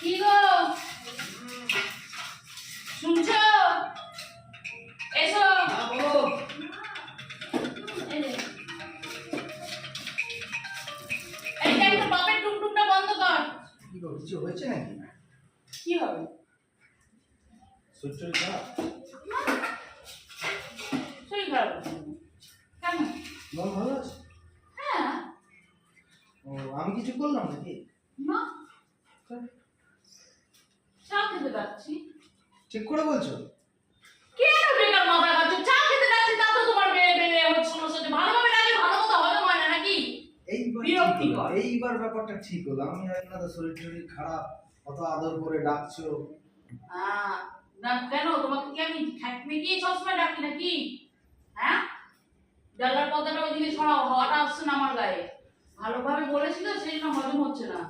কি গো শুনছো? এসো। এই দেখ তো বাপের টুকটুকটা বন্ধ কর। কি গো, কিছু হয়েছে নাকি? কি হবে? শরীর খারাপ? শরীর খারাপ কেন? মন ভালো আছে? হ্যাঁ। ও, আমি কিছু করলাম নাকি? না, চা খেতে যাচ্ছি। ঠিক করে বলছো? কেন বেকার মাথা খাচ্ছ? চা খেতে যাচ্ছি তা তো তোমার সমস্যা হচ্ছে। ভালোভাবে রাখলে ভালো মতো হজম হয় না নাকি? বিরক্তিকর। এইবার ব্যাপারটা ঠিক হলো। আমি আপনাদের শরীর টরীর খারাপ, অত আদর করে ডাকছো। না কেন, তোমাকে কি আমি খ্যাটমে গিয়ে সবসময় ডাকি নাকি? হ্যাঁ, জানলার পর্দাটা ওইদিকে সরাও, হাওয়াটা আসছে না আমার গায়ে। ভালোভাবে বলেছিল সেই জন্য হজম হচ্ছে না।